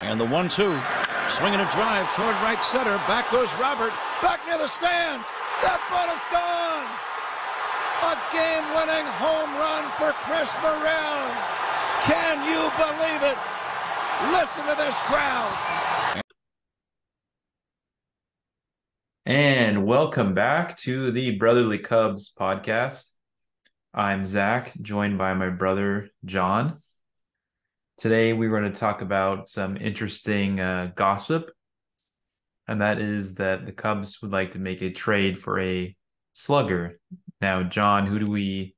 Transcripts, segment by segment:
And the 1-2, swinging a drive toward right center. Back goes Robert, back near the stands. That ball is gone. A game-winning home run for Chris Morel. Can you believe it? Listen to this crowd. And welcome back to the Brotherly Cubs podcast. I'm Zach, joined by my brother, John. Today, we're going to talk about some interesting gossip, and that is that the Cubs would like to make a trade for a slugger. Now, John, who do we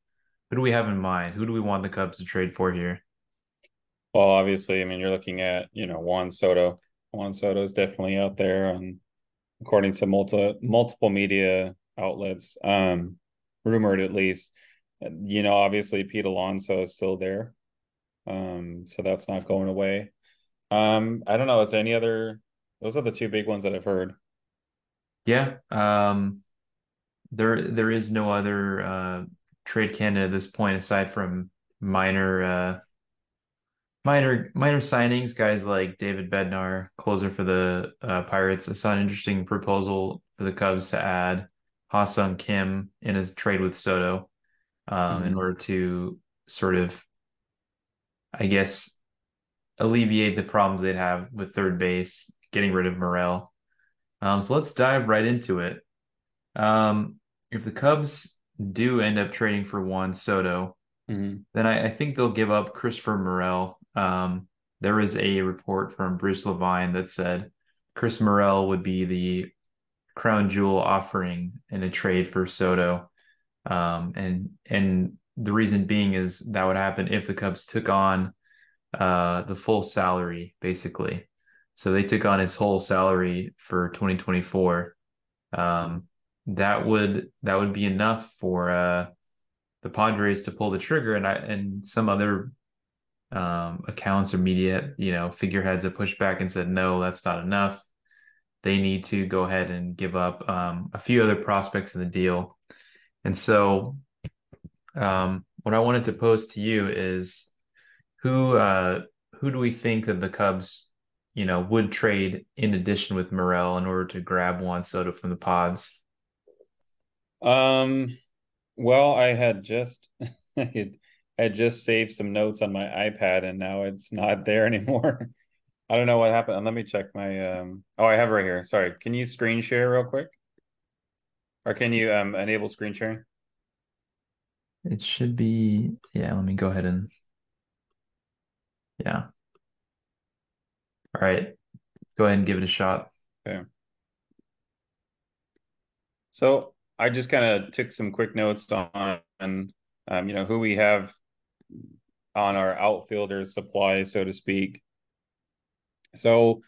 have in mind? Who do we want the Cubs to trade for here? Well, obviously, I mean, you're looking at, Juan Soto. Juan Soto is definitely out there, according to multiple media outlets, rumored at least. Obviously, Pete Alonso is still there. So that's not going away. I don't know. Is there any other? Those are the two big ones that I've heard. Yeah, there is no other trade candidate at this point aside from minor signings, guys like David Bednar, closer for the Pirates. I saw an interesting proposal for the Cubs to add Ha-Sung Kim in his trade with Soto in order to sort of, I guess, alleviate the problems they'd have with third base, getting rid of Morel. So let's dive right into it. If the Cubs do end up trading for Juan Soto, then I think they'll give up Christopher Morel. There was a report from Bruce Levine that said Chris Morel would be the crown jewel offering in a trade for Soto. And the reason being is that would happen if the Cubs took on the full salary, basically. So they took on his whole salary for 2024. That would be enough for the Padres to pull the trigger, and some other accounts or media, figureheads have pushed back and said, no, that's not enough. They need to go ahead and give up a few other prospects in the deal. And so what I wanted to pose to you is who do we think that the Cubs, would trade in addition with Morel in order to grab Juan Soto from the Pods? Well, I had just I had just saved some notes on my iPad and now it's not there anymore. I don't know what happened. Let me check my oh, I have it right here. Sorry. Can you screen share real quick? Or can you enable screen sharing? It should be, yeah, let me go ahead and, yeah. All right. Go ahead and give it a shot. Okay. So I just kind of took some quick notes on who we have on our outfielders supply, so to speak. So,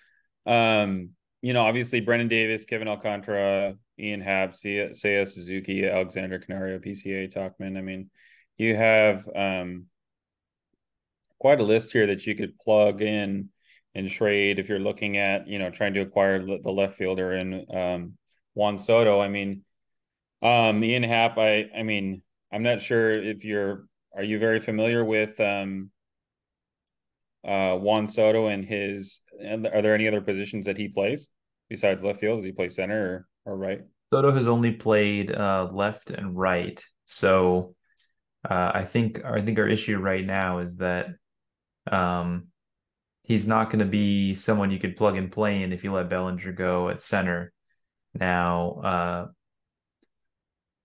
obviously Brendan Davis, Kevin Alcantara, Ian Happ, Seiya Suzuki, Alexander Canario, PCA Talkman. I mean, you have quite a list here that you could plug in and trade if you're looking at, trying to acquire the left fielder in Juan Soto. I mean, Ian Happ, I mean, I'm not sure if are you very familiar with Juan Soto and are there any other positions that he plays besides left field? Does he play center or right? Soto has only played left and right. So I think our issue right now is that he's not going to be someone you could plug and play in if you let Bellinger go at center. Now,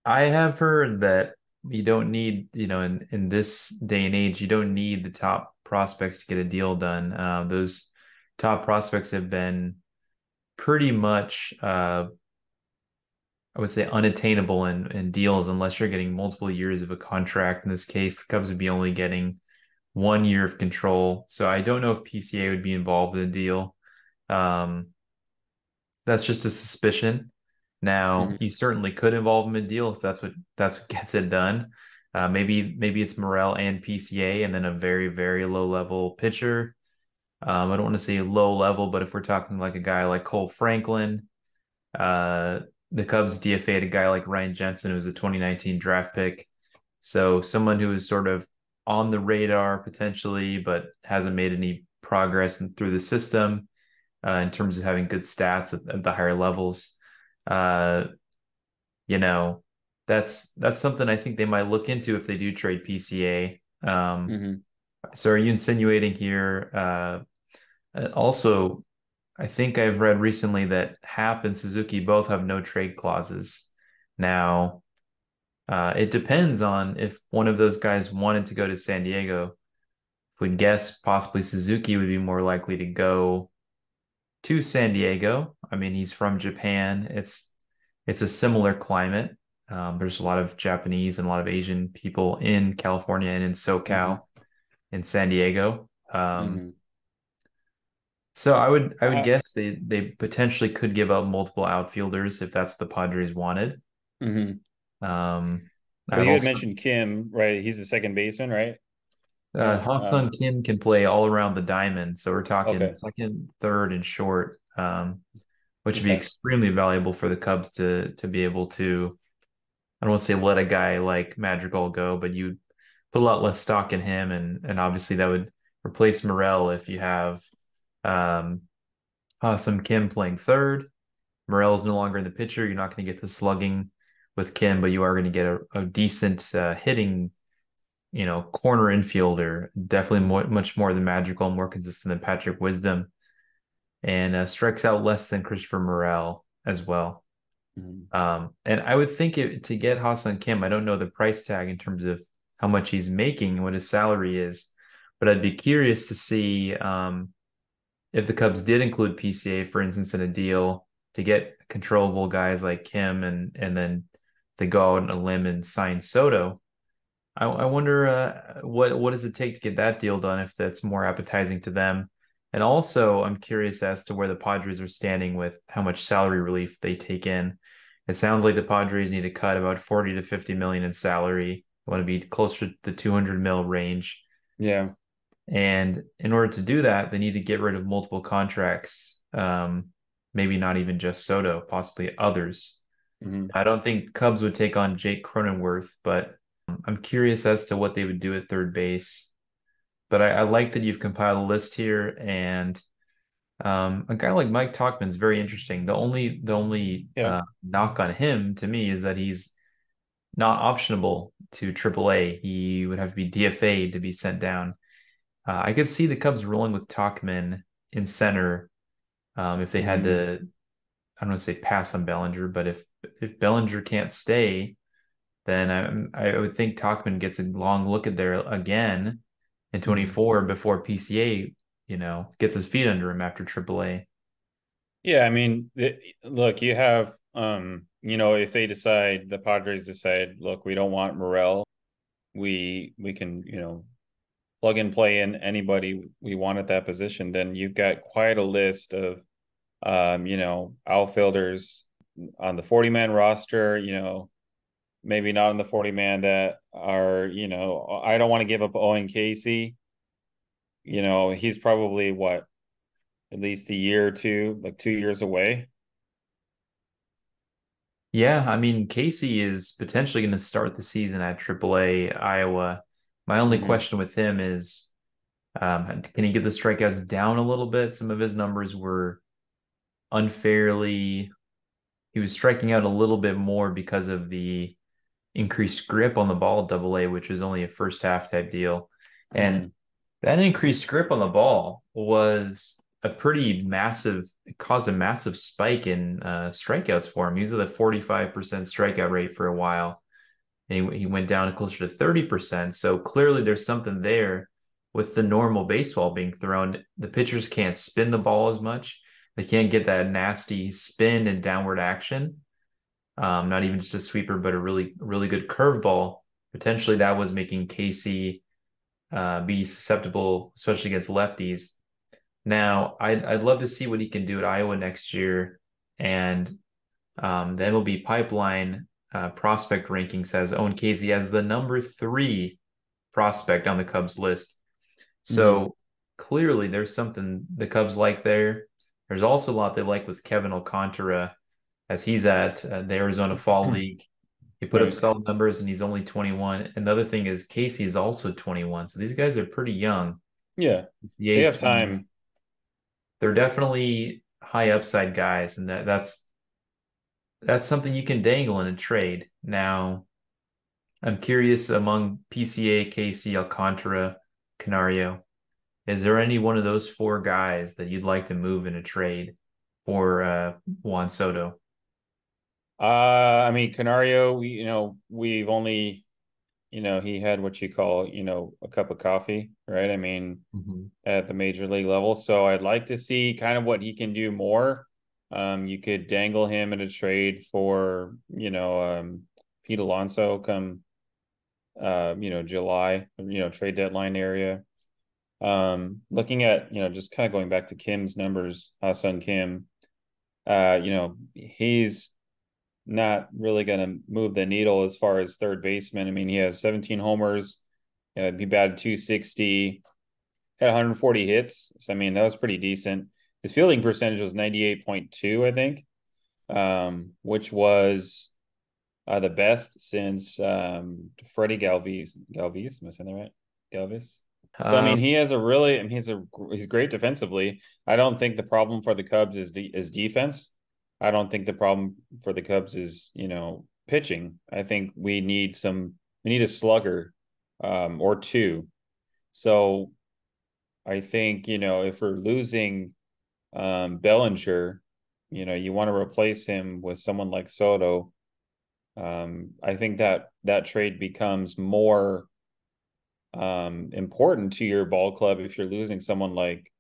I have heard that you don't need, in this day and age, you don't need the top prospects to get a deal done. Those top prospects have been pretty much, I would say, unattainable in deals unless you're getting multiple years of a contract. In this case, the Cubs would be only getting 1 year of control. So I don't know if PCA would be involved in the deal. That's just a suspicion. Now, you certainly could involve him in a deal if that's what gets it done. Maybe it's Morel and PCA and then a very, very low level pitcher. I don't want to say low level, but if we're talking like a guy like Cole Franklin, the Cubs DFA'd a guy like Ryan Jensen, who was a 2019 draft pick. So someone who is sort of on the radar potentially, but hasn't made any progress and through the system in terms of having good stats at the higher levels. Uh, you know, that's something I think they might look into if they do trade PCA. Hmm. So are you insinuating here? Also, I think I've read recently that Hap and Suzuki both have no trade clauses. Now, it depends on if one of those guys wanted to go to San Diego. If we guess possibly Suzuki would be more likely to go to San Diego. I mean, he's from Japan. It's a similar climate. There's a lot of Japanese and a lot of Asian people in California and in Hmm. SoCal, in San Diego. Hmm. So I would guess they potentially could give up multiple outfielders if that's what the Padres wanted. Hmm. Um, Well, I've you had also mentioned Kim, right? He's the second baseman, right? Yeah. Ha-Seong Kim can play all around the diamond, so we're talking Okay. second, third, and short, which would be Okay. extremely valuable for the Cubs to be able to. I don't want to say let a guy like Madrigal go, but you put a lot less stock in him, and obviously that would replace Morel if you have um, Ha-Seong Kim playing third. Morel's no longer in the pitcher. You're not going to get the slugging with Kim, but you are going to get a decent hitting, corner infielder. Definitely much more than Magical, more consistent than Patrick Wisdom, and strikes out less than Christopher Morel as well. Hmm. And I would think to get Ha-Seong Kim, I don't know the price tag in terms of how much he's making, what his salary is, but I'd be curious to see if the Cubs did include PCA, for instance, in a deal to get controllable guys like Kim, and then they go out on a limb and sign Soto. I wonder what does it take to get that deal done if that's more appetizing to them. And also, I'm curious as to where the Padres are standing with how much salary relief they take in. It sounds like the Padres need to cut about 40 to 50 million in salary. They want to be closer to the 200 mil range. Yeah. And in order to do that, they need to get rid of multiple contracts. Maybe not even just Soto, possibly others. Hmm. I don't think Cubs would take on Jake Cronenworth, but I'm curious as to what they would do at third base. But I like that you've compiled a list here, and a guy like Mike Tauchman is very interesting. The only Yeah. knock on him to me is that he's not optionable to AAA. He would have to be DFA'd to be sent down. I could see the Cubs rolling with Tauchman in center if they had Hmm. to. I don't want to say pass on Bellinger, but if Bellinger can't stay, then I would think Tauchman gets a long look at there again in Hmm. 24 before PCA, gets his feet under him after AAA. Yeah, I mean, look, you have, if they decide, the Padres decide, look, we don't want Morel, we can, plug and play in anybody we want at that position, then you've got quite a list of, outfielders on the 40-man roster, maybe not on the 40-man that are, I don't want to give up Owen Casey. He's probably what, at least a year or two, like 2 years away. Yeah, I mean, Casey is potentially going to start the season at AAA Iowa. My only Hmm. question with him is, can he get the strikeouts down a little bit? Some of his numbers were unfairly, he was striking out a little bit more because of the increased grip on the ball at AA, which was only a first half type deal. And Hmm. that increased grip on the ball was a pretty massive, it caused a massive spike in strikeouts for him. He was at a 45% strikeout rate for a while, and he went down to closer to 30%. So clearly there's something there with the normal baseball being thrown. The pitchers can't spin the ball as much. They can't get that nasty spin and downward action. Not even just a sweeper, but a really, really good curveball. Potentially that was making Casey be susceptible, especially against lefties. Now, I'd love to see what he can do at Iowa next year. And the MLB Pipeline prospect ranking says Owen Casey as the number 3 prospect on the Cubs list. Hmm. So clearly there's something the Cubs like there. There's also a lot they like with Kevin Alcantara as he's at the Arizona Fall League. He put up Right. solid numbers and he's only 21. And the other thing is Casey is also 21. So these guys are pretty young. Yeah, The they A's have 20. time. They're definitely high upside guys, and that's something you can dangle in a trade. Now, I'm curious among PCA, KC, Alcantara, Canario, is there any one of those four guys that you'd like to move in a trade for Juan Soto? I mean, Canario, we've only, he had what you call, a cup of coffee, right? I mean, Mhm. at the major league level. So I'd like to see kind of what he can do more. You could dangle him in a trade for, Pete Alonso come, July, trade deadline area. Looking at, just kind of going back to Kim's numbers, Ha-Seong Kim, he's not really going to move the needle as far as third baseman. I mean, he has 17 homers, he batted 260, had 140 hits. So, I mean, that was pretty decent. His fielding percentage was 98.2, I think, which was the best since Freddie Galvis. Galvis, am I saying that right? Galvis. So I mean, Um, he has a really, I mean, he's great defensively. I don't think the problem for the Cubs is defense. I don't think the problem for the Cubs is pitching. I think we need a slugger, or two. So I think if we're losing Bellinger, you want to replace him with someone like Soto. I think that trade becomes more important to your ball club if you're losing someone like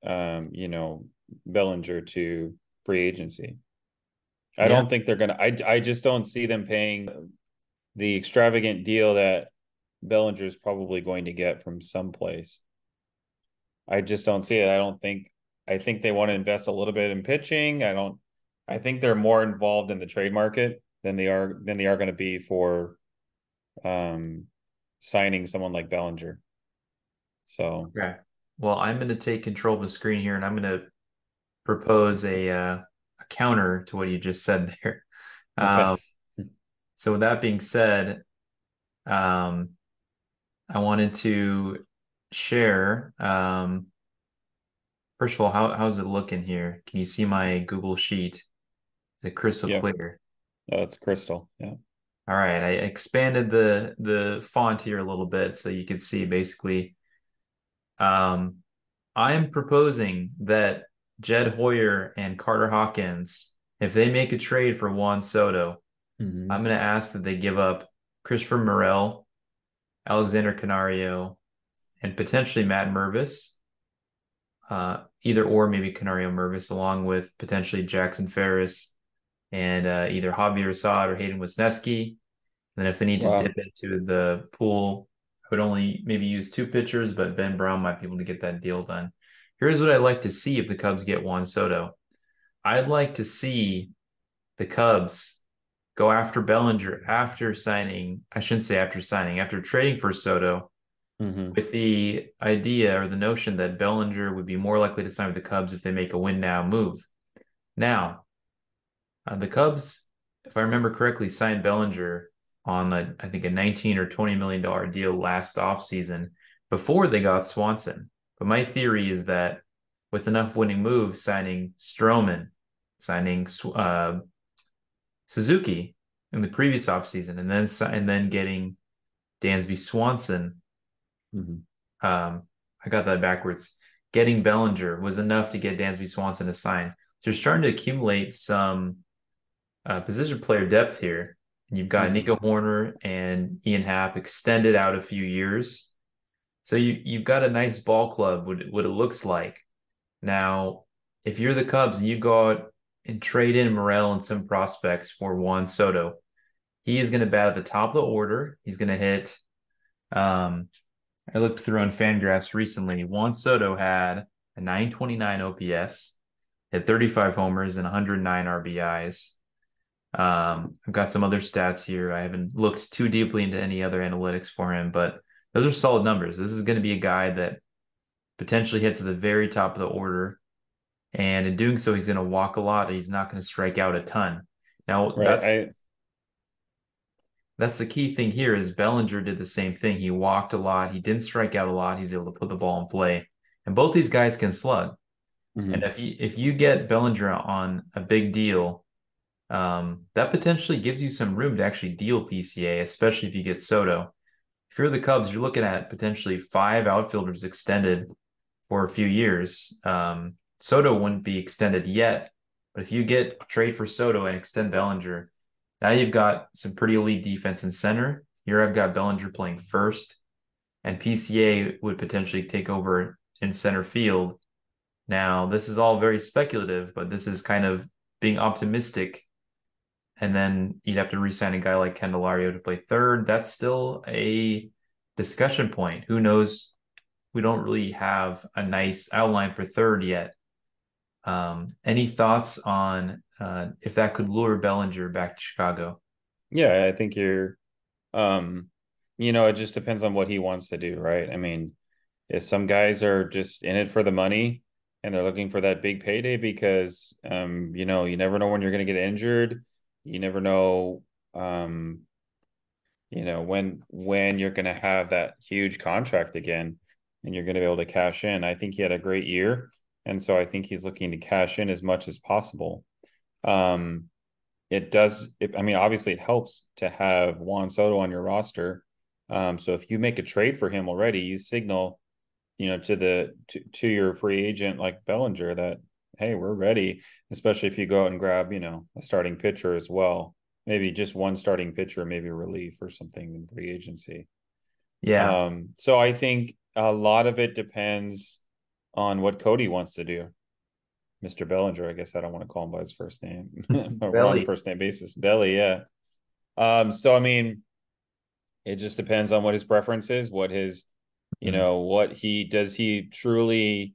Bellinger to free agency. I yeah, don't think they're gonna. I just don't see them paying the extravagant deal that Bellinger is probably going to get from someplace. I just don't see it. I don't think. I think they want to invest a little bit in pitching. I don't. I think they're more involved in the trade market than they are going to be for um, signing someone like Bellinger. So okay. Well, I'm going to take control of the screen here, and I'm going to propose a counter to what you just said there. okay, Um, so with that being said, um, I wanted to share. First of all, how's it looking here? Can you see my Google Sheet? Is it crystal yeah, clear? it's Crystal. Yeah. All right, I expanded the font here a little bit so you can see basically. Um, I'm proposing that Jed Hoyer and Carter Hawkins, if they make a trade for Juan Soto, I'm Mm-hmm. going to ask that they give up Christopher Morel, Alexander Canario, and potentially Matt Mervis, either or maybe Canario Mervis, along with potentially Jackson Ferris and either Javier Assad or Hayden Wisniewski. And then if they need to dip Wow. into the pool, I would only maybe use two pitchers, but Ben Brown might be able to get that deal done. Here's what I'd like to see if the Cubs get Juan Soto. I'd like to see the Cubs go after Bellinger after signing, I shouldn't say after signing, after trading for Soto Mm-hmm. with the idea or the notion that Bellinger would be more likely to sign with the Cubs if they make a win now move. Now, the Cubs, if I remember correctly, signed Bellinger on I think a 19 or $20 million deal last offseason before they got Swanson. But my theory is that with enough winning moves, signing Stroman, signing Suzuki in the previous offseason, and then getting Dansby Swanson, Mm-hmm. I got that backwards. Getting Bellinger was enough to get Dansby Swanson to sign. So you're starting to accumulate some position player depth here. And you've got Mm-hmm. Nico Horner and Ian Happ extended out a few years. So you've got a nice ball club, what it looks like. Now, if you're the Cubs and you go out and trade in Morel and some prospects for Juan Soto, he is going to bat at the top of the order. He's going to hit. Um, I looked through on Fangraphs recently. Juan Soto had a 929 OPS, had 35 homers and 109 RBIs. I've got some other stats here. I haven't looked too deeply into any other analytics for him, but those are solid numbers. This is going to be a guy that potentially hits at the very top of the order. And in doing so, he's going to walk a lot. And he's not going to strike out a ton. Now, Right. That's the key thing here is Bellinger did the same thing. He walked a lot. He didn't strike out a lot. He was able to put the ball in play. And both these guys can slug. And Mhm. if you get Bellinger on a big deal, that potentially gives you some room to actually deal PCA, especially if you get Soto. If you're the Cubs, you're looking at potentially 5 outfielders extended for a few years. Soto wouldn't be extended yet, but if you get trade for Soto and extend Bellinger, now you've got some pretty elite defense in center. Here I've got Bellinger playing first, and PCA would potentially take over in center field. Now, this is all very speculative, but this is kind of being optimistic. And then you'd have to re-sign a guy like Candelario to play third. That's still a discussion point. Who knows? We don't really have a nice outline for third yet. Any thoughts on if that could lure Bellinger back to Chicago? Yeah, I think um, it just depends on what he wants to do, right? I mean, if some guys are just in it for the money and they're looking for that big payday because, you never know when you're going to get injured. You never know, um, when you're going to have that huge contract again and you're going to be able to cash in. I think he had a great year. And so I think he's looking to cash in as much as possible. Um, I mean, obviously it helps to have Juan Soto on your roster. So if you make a trade for him already, you signal, to your free agent like Bellinger that, hey, we're ready, especially if you go out and grab, a starting pitcher as well. Maybe just one starting pitcher, maybe a relief or something in free agency. Yeah. So I think a lot of it depends on what Cody wants to do. Mr. Bellinger, I guess I don't want to call him by his first name. We're on a Belly. first name basis. Belly, yeah. So I mean, it just depends on what his preference is, what his, Mhm. what he truly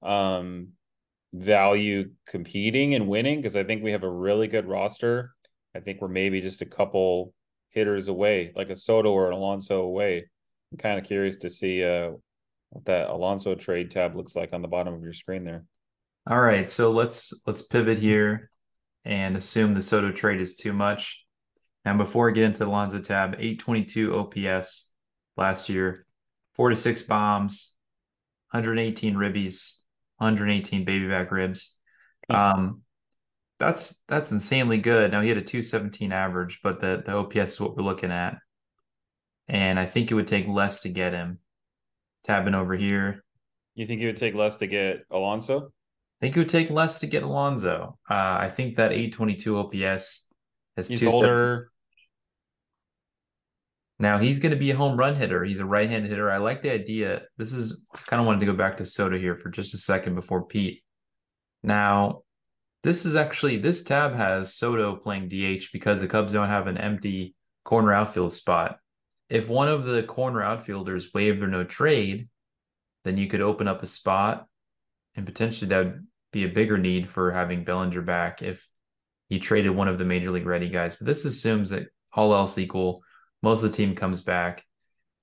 um value competing and winning? Because I think we have a really good roster. I think we're maybe just a couple hitters away, like a Soto or an Alonso away. I'm kind of curious to see what that Alonso trade tab looks like on the bottom of your screen there. All right, so let's pivot here and assume the Soto trade is too much. And before I get into the Alonso tab, 822 OPS last year, 4 to 6 bombs, 118 ribbies, 118 baby back ribs. Um, that's insanely good. Now he had a 217 average, but the OPS is what we're looking at. And I think it would take less to get him. Tabbing over here. You think it would take less to get Alonso? I think it would take less to get Alonso. I think that 822 OPS has He's 217. older. Now he's going to be a home run hitter. He's a right-handed hitter. I like the idea. This is kind of wanted to go back to Soto here for just a second before Pete. Now, this tab has Soto playing DH because the Cubs don't have an empty corner outfield spot. If one of the corner outfielders waived or no trade, then you could open up a spot and potentially that would be a bigger need for having Bellinger back if you traded one of the major league ready guys. But this assumes that all else equal, most of the team comes back.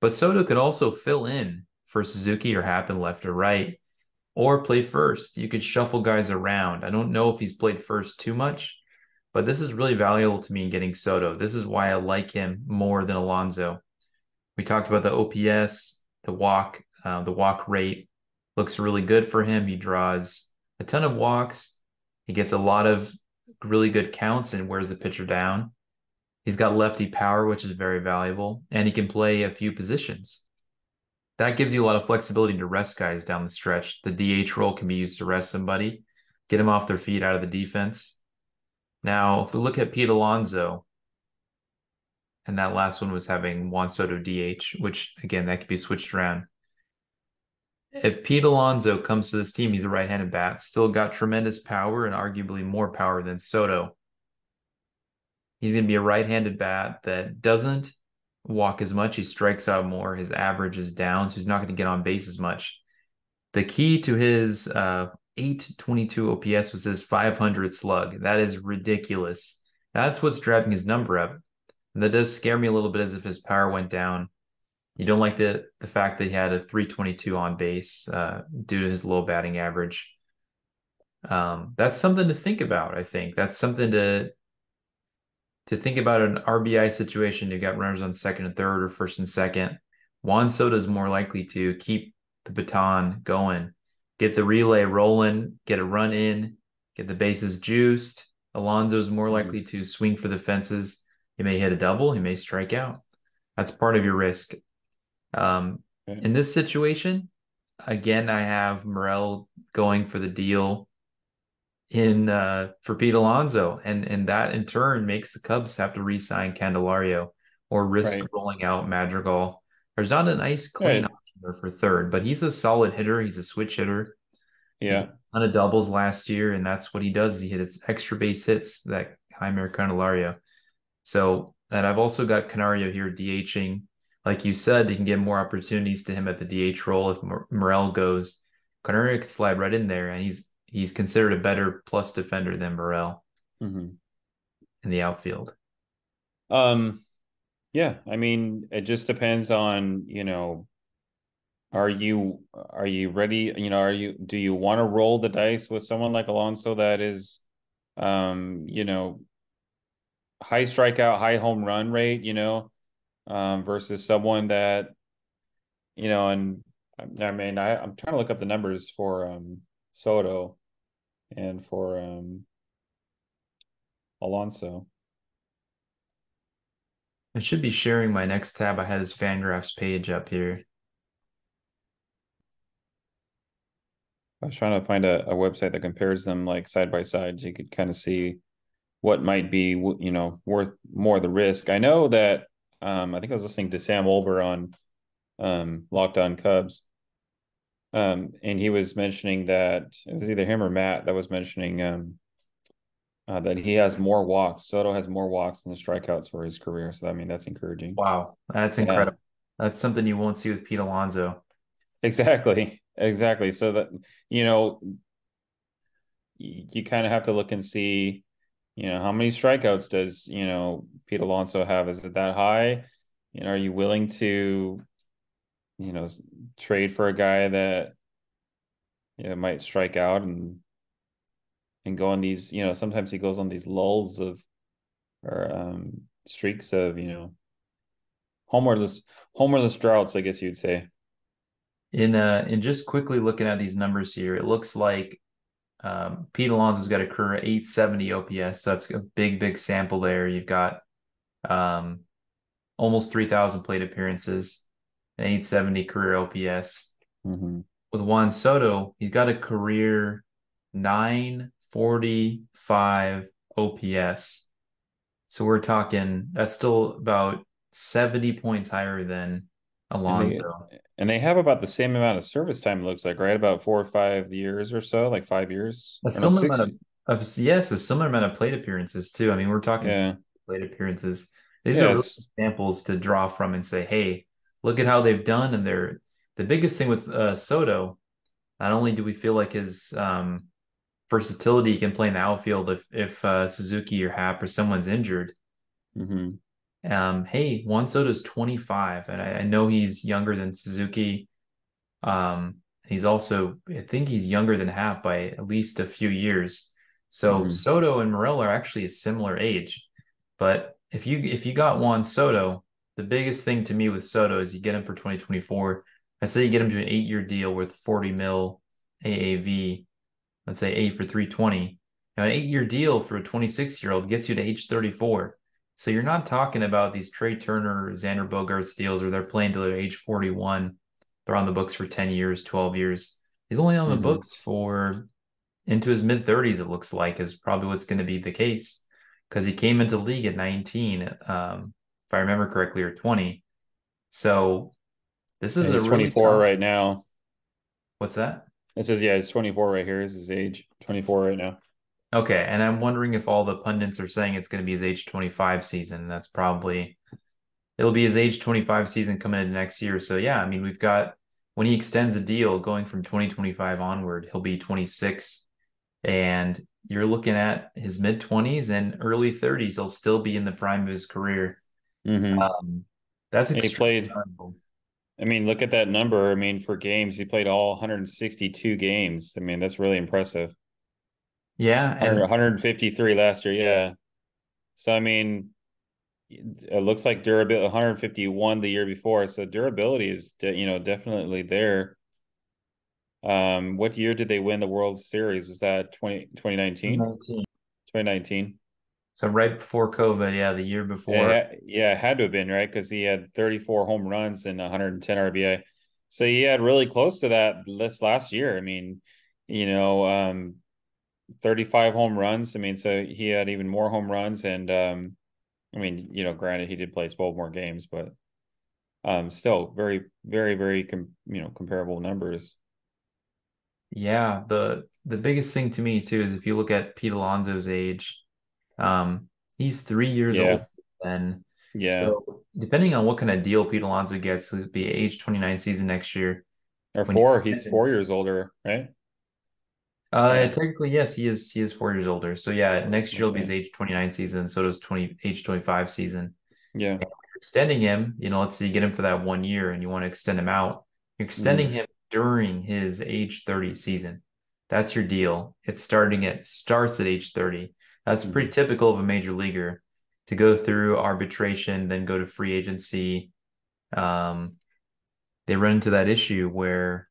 But Soto could also fill in for Suzuki or Happen left or right, or play first. You could shuffle guys around. I don't know if he's played first too much, but this is really valuable to me in getting Soto. This is why I like him more than Alonso. We talked about the OPS, the walk rate looks really good for him. He draws a ton of walks. He gets a lot of really good counts and wears the pitcher down. He's got lefty power, which is very valuable, and he can play a few positions. That gives you a lot of flexibility to rest guys down the stretch. The DH role can be used to rest somebody, get them off their feet out of the defense. Now, if we look at Pete Alonso, and that last one was having Juan Soto DH, which again, that could be switched around. If Pete Alonso comes to this team, he's a right-handed bat, still got tremendous power and arguably more power than Soto. He's going to be a right-handed bat that doesn't walk as much. He strikes out more. His average is down, so he's not going to get on base as much. The key to his 822 OPS was his 500 slug. That is ridiculous. That's what's driving his number up. And that does scare me a little bit as if his power went down. You don't like the fact that he had a 322 on base due to his low batting average. That's something to think about, I think. That's something to to think about an RBI situation, you got runners on second and third or first and second. Juan Soto is more likely to keep the baton going, get the relay rolling, get a run in, get the bases juiced. Alonso is more likely to swing for the fences. He may hit a double, he may strike out. That's part of your risk. In this situation, again, I have Morel going for the deal in for Pete Alonso, and that in turn makes the Cubs have to re-sign Candelario or risk rolling out Madrigal. There's not a nice clean option there for third, but he's a solid hitter. He's a switch hitter. He hit a ton of doubles last year, and that's what he does. He hits extra base hits, that Jaime Candelario. So, and I've also got Canario here DHing. Like you said, you can get more opportunities to him at the DH role if Morel goes. Canario could slide right in there, and he's considered a better plus defender than Morel in the outfield. Yeah, I mean, it just depends on, are you ready? Do you want to roll the dice with someone like Alonso that is, high strikeout, high home run rate, versus someone that, and I mean, I'm trying to look up the numbers for Soto and for Alonso. I should be sharing my next tab. I had his Fangraphs page up here. I was trying to find a website that compares them like side by side, so you could kind of see what might be, worth more the risk. I know that I think I was listening to Sam Olber on Locked On Cubs, and he was mentioning that it was either him or Matt that was mentioning that he has more walks. Soto has more walks than the strikeouts for his career. So, I mean, that's encouraging. Wow, that's incredible. That's something you won't see with Pete Alonso. Exactly. So that, you kind of have to look and see, how many strikeouts does, Pete Alonso have? Is it that high? Are you willing to, trade for a guy that, might strike out and go on these, sometimes he goes on these lulls or streaks of, homerless droughts, I guess you'd say. In just quickly looking at these numbers here, it looks like Pete Alonso's got a career 870 OPS. So that's a big sample there. You've got almost 3,000 plate appearances, an 870 career OPS. With Juan Soto, he's got a career 945 OPS. So we're talking, that's still about 70 points higher than Alonso. And they have about the same amount of service time, it looks like, right? About 4 or 5 years or so, like 5 years. A similar amount of yes, a similar amount of plate appearances too. I mean, we're talking plate appearances. These are really examples to draw from and say, hey, look at how they've done. And they're the biggest thing with Soto. Not only do we feel like his versatility can play in the outfield if Suzuki or Happ or someone's injured. Hey, Juan Soto's 25, and I know he's younger than Suzuki. He's also, I think he's younger than Happ by at least a few years. So Soto and Morel are actually a similar age. But if you got Juan Soto, the biggest thing to me with Soto is you get him for 2024. I'd say you get him to an 8-year deal worth 40 mil AAV. Let's say 8 for 320. Now, an 8-year deal for a 26-year-old gets you to age 34. So you're not talking about these Trey Turner, Xander Bogaerts deals where they're playing till they're age 41. They're on the books for 10 years, 12 years. He's only on the books for into his mid-30s, it looks like, is probably what's going to be the case. Because he came into the league at 19, if I remember correctly, or 20. So this is he's 24 right now. What's that? It says, he's 24 right here. Is his age 24 right now. Okay, and I'm wondering if all the pundits are saying it's going to be his age 25 season. That's probably, it'll be his age 25 season coming into next year. So yeah, I mean, we've got, when he extends a deal going from 2025 onward, he'll be 26. And you're looking at his mid-20s and early 30s. He'll still be in the prime of his career. That's extremely valuable. I mean, look at that number. I mean, for games, he played all 162 games. I mean, that's really impressive. Yeah. And 153 last year. Yeah. So I mean, it looks like durability 151 the year before, so durability is definitely there. What year did they win the World Series? Was that 2019? 19. 2019. So right before COVID, yeah, the year before. Yeah, it had to have been, right? Because he had 34 home runs and 110 RBI. So he had really close to that list last year. I mean, you know, 35 home runs. I mean, so he had even more home runs. And I mean, granted, he did play 12 more games, but still very, very, very, comparable numbers. Yeah, the biggest thing to me too is if you look at Pete Alonso's age, he's 3 years old Yeah, then. yeah. So depending on what kind of deal Pete Alonso gets, it'll be age 29 season next year. Or When you four, he's 4 years older, right? Yeah. technically yes, he is 4 years older. So yeah, next year will be his Okay. age 29 season. So does age 25 season. Yeah. And you're extending him, let's say you get him for that 1 year and you want to extend him out. You're extending Hmm. him during his age 30 season. That's your deal. Starts at age 30. That's pretty Hmm. typical of a major leaguer to go through arbitration, then go to free agency. Um, they run into that issue where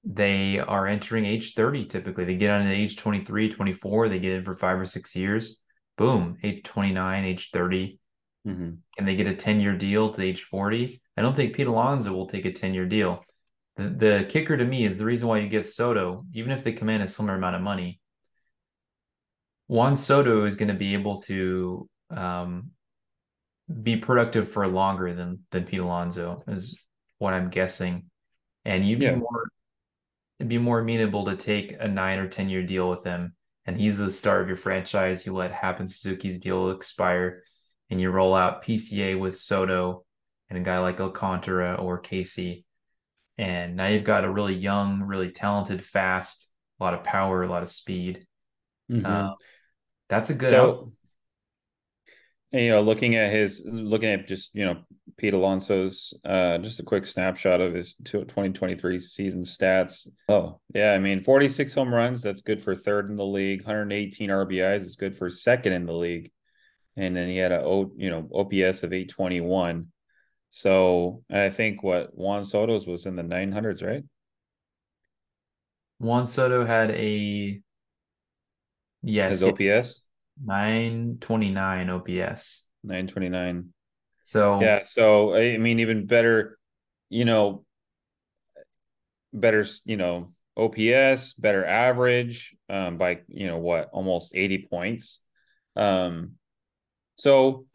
they are entering age 30 typically. They get on at age 23, 24, they get in for 5 or 6 years. Boom, age 29, age 30. Hmm. Can they get a 10-year deal to age 40? I don't think Pete Alonso will take a 10-year deal. The kicker to me is the reason why you get Soto, even if they command a similar amount of money. Juan Soto is going to be able to be productive for longer than Pete Alonso, is what I'm guessing. And Yeah. it'd be more amenable to take a 9 or 10 year deal with him. And he's the star of your franchise. You let Happen Suzuki's deal expire and you roll out PCA with Soto and a guy like Alcantara or Casey. And now you've got a really young, really talented, fast, a lot of power, a lot of speed. Uh, Hmm. that's a good out. So, and, looking at just, Pete Alonso's, just a quick snapshot of his 2023 season stats. Oh, yeah. I mean, 46 home runs. That's good for third in the league. 118 RBIs is good for second in the league. And then he had OPS of 821. So I think what Juan Soto's was in the 900s, right? Juan Soto had His yes, he had OPS 929 OPS. 929. So Yeah. So I mean, even better, you know, better, OPS, better average, by, what, almost 80 points. Um, so,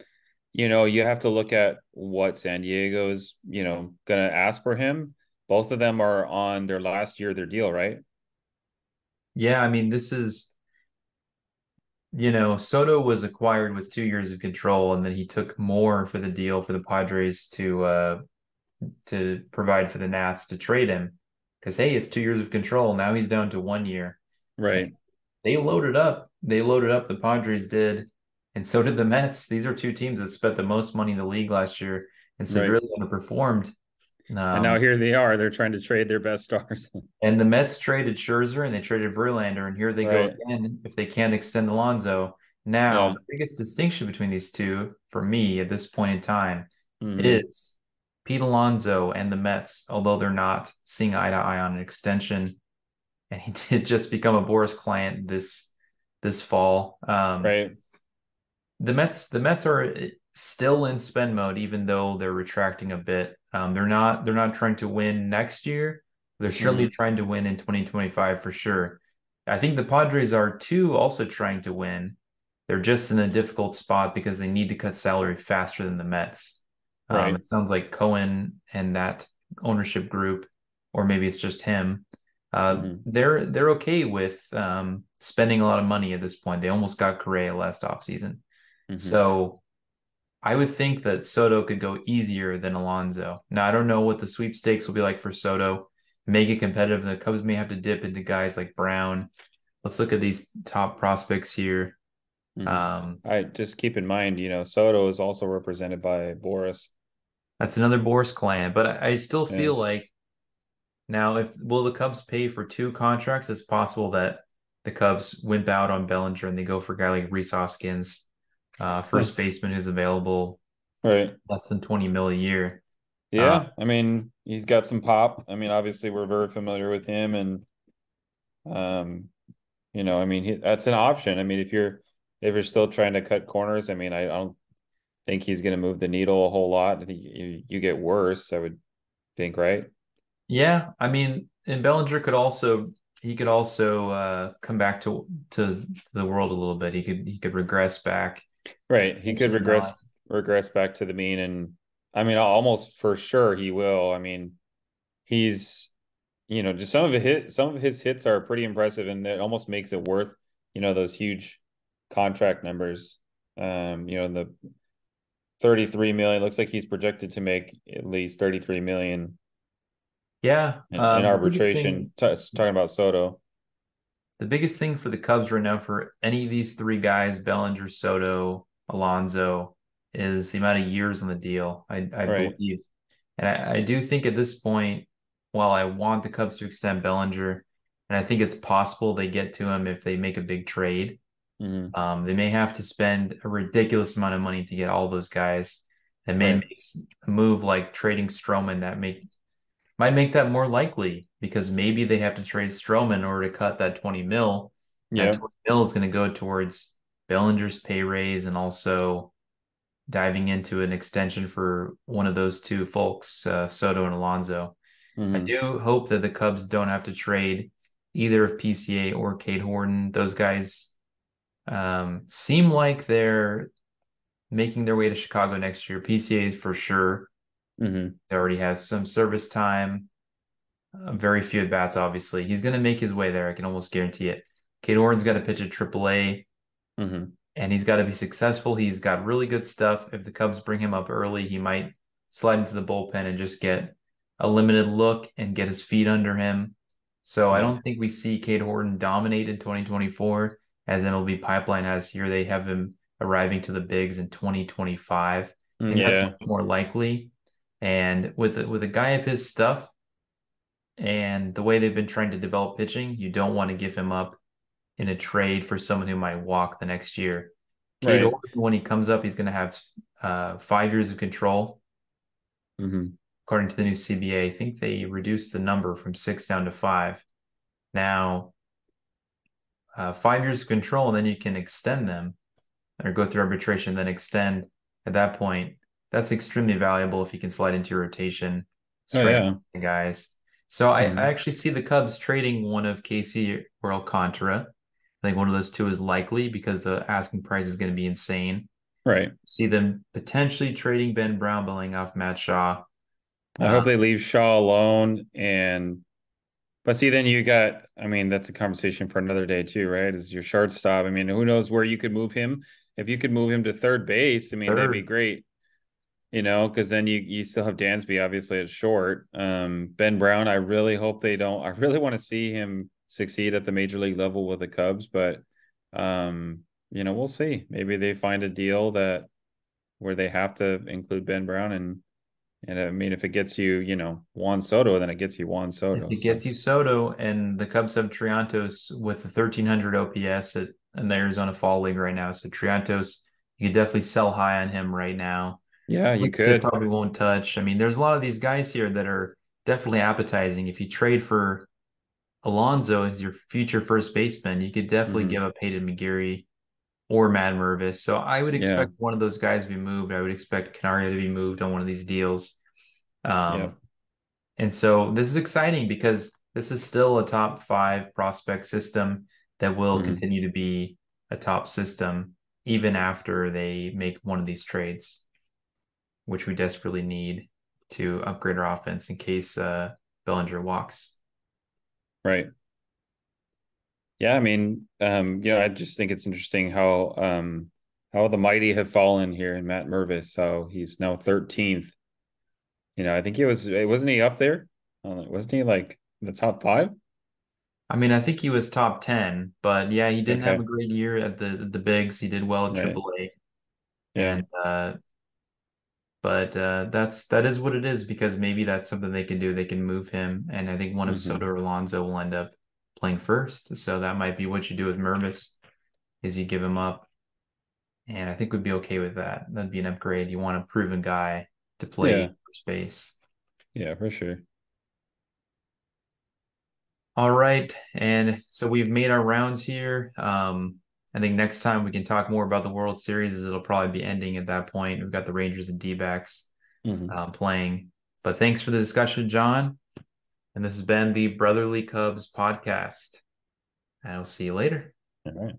you have to look at what San Diego's, going to ask for him. Both of them are on their last year of their deal, right? yeah, I mean, Soto was acquired with 2 years of control, and then he took more for the deal for the Padres to provide for the Nats to trade him. Because hey, it's 2 years of control. Now he's down to 1 year. And Right. they loaded up. They loaded up. The Padres did, and so did the Mets. These are two teams that spent the most money in the league last year and Right. severely underperformed. And now Um, here they are. They're trying to trade their best stars. and the Mets traded Scherzer and they traded Verlander, and here they go Right. again if they can't extend Alonso. Now, Yeah. the biggest distinction between these two, for me at this point in time, Hmm. is Pete Alonso and the Mets, although they're not seeing eye to eye on an extension, and he did just become a Boris client this fall. Right. The Mets are still in spend mode, even though they're retracting a bit. They're not trying to win next year. They're certainly Hmm. trying to win in 2025 for sure. I think the Padres are too, also trying to win. They're just in a difficult spot because they need to cut salary faster than the Mets. Right. It sounds like Cohen and that ownership group, or maybe it's just him. Hmm. They're okay with spending a lot of money at this point. They almost got Correa last offseason. Hmm. So I would think that Soto could go easier than Alonso. Now, I don't know what the sweepstakes will be like for Soto. Make it competitive. The Cubs may have to dip into guys like Brown. Let's look at these top prospects here. Hmm. Um, I just keep in mind, Soto is also represented by Boris. that's another Boris client, but I still Yeah. feel like now, if will the Cubs pay for two contracts? It's possible that the Cubs wimp out on Bellinger and they go for a guy like Rhys Hoskins first baseman who's available Right. less than 20 mil a year. Yeah. I mean, he's got some pop. I mean, obviously we're very familiar with him and um, I mean, that's an option. I mean, if you're still trying to cut corners, I mean, I don't think he's going to move the needle a whole lot. I think you get worse, I would think, right? Yeah, I mean, and Bellinger could also come back to the world a little bit. He could regress back, Right. He could potentially not. regress back to the mean, and I mean, almost for sure he will. I mean, he's just some of his hits are pretty impressive, and it almost makes it worth those huge contract numbers. The 33 million looks like he's projected to make at least 33 million Yeah, in the biggest thing arbitration. Talking about Soto, the biggest thing for the Cubs right now for any of these three guys, Bellinger, Soto, Alonso, is the amount of years on the deal. I right? believe, and I do think at this point, while I want the Cubs to extend Bellinger, and I think it's possible they get to him if they make a big trade. Hmm. They may have to spend a ridiculous amount of money to get all those guys. That may Right. make a move like trading Stroman that might make that more likely because maybe they have to trade Stroman in order to cut that 20 mil. And Yeah. 20 mil is going to go towards Bellinger's pay raise and also diving into an extension for one of those two folks, Soto and Alonso. I Hmm. do hope that the Cubs don't have to trade either of PCA or Cade Horton. Those guys seem like they're making their way to Chicago next year. PCA for sure. Hmm. He already has some service time. Very few at bats, obviously. He's going to make his way there. I can almost guarantee it. Cade Horton's got to pitch at AAA, Hmm. and he's got to be successful. He's got really good stuff. If the Cubs bring him up early, he might slide into the bullpen and just get a limited look and get his feet under him. So I Right. don't think we see Cade Horton dominate in 2024 as MLB Pipeline has here. They have him arriving to the bigs in 2025. I think that's much Yeah. more likely. And with a guy of his stuff, and the way they've been trying to develop pitching, you don't want to give him up in a trade for someone who might walk the next year. Cade Right. Orton, when he comes up, he's going to have 5 years of control. Hmm. According to the new CBA, I think they reduced the number from 6 down to 5. Now, 5 years of control, and then you can extend them or go through arbitration, then extend at that point. That's extremely valuable if you can slide into your rotation, Oh strength yeah. guys. So I Hmm. actually see the Cubs trading one of Casey or Alcantara. I think one of those two is likely because the asking price is going to be insane. Right. See them potentially trading Ben Brown, but laying off Matt Shaw. I hope Uh, they leave Shaw alone. But see, then you got, I mean, that's a conversation for another day too, right? Is your shortstop. I mean, who knows where you could move him? If you could move him to third base, I mean, that'd be third, great, because then you still have Dansby obviously at short. Ben Brown, I really hope they don't. I really want to see him succeed at the major league level with the Cubs, but we'll see. Maybe they find a deal that where they have to include Ben Brown and I mean, if it gets you, Juan Soto, then it gets you Juan if Soto. it So gets you Soto and the Cubs have Triantos with the 1300 OPS in the Arizona Fall League right now. So Triantos, you could definitely sell high on him right now. yeah, you Wicks they could. probably won't touch. I mean, there's a lot of these guys here that are definitely appetizing. If you trade for Alonso as your future first baseman, you could definitely Hmm. give up Hayden McGeary or Matt Mervis. So I would Yeah. expect one of those guys to be moved. I would expect Canario to be moved on one of these deals. Yeah. Um, and so this is exciting because this is still a top 5 prospect system that will Hmm. continue to be a top system even after they make one of these trades, which we desperately need to upgrade our offense in case Bellinger walks. Right. Yeah. I mean, I just think it's interesting how the mighty have fallen here in Matt Mervis. So he's now 13th. I think wasn't he up there? Wasn't he like in the top five? I mean, I think he was top 10, but yeah, he didn't have a Okay. great year at the bigs. He did well at Right. AAA, Yeah. and but that is what it is because maybe that's something they can do. They can move him, and I think one of Soto Hmm. or Alonso will end up playing first. So that might be what you do with Mervis, is you give him up And I think we'd be okay with that. That'd be an upgrade. You want a proven guy to play Yeah. first base. Yeah, for sure. All right. And so we've made our rounds here. I think next time we can talk more about the World Series, as it'll probably be ending at that point. We've got the Rangers and D-backs playing. But thanks for the discussion, John. And this has been the Brotherly Cubs podcast. And I'll see you later. All right.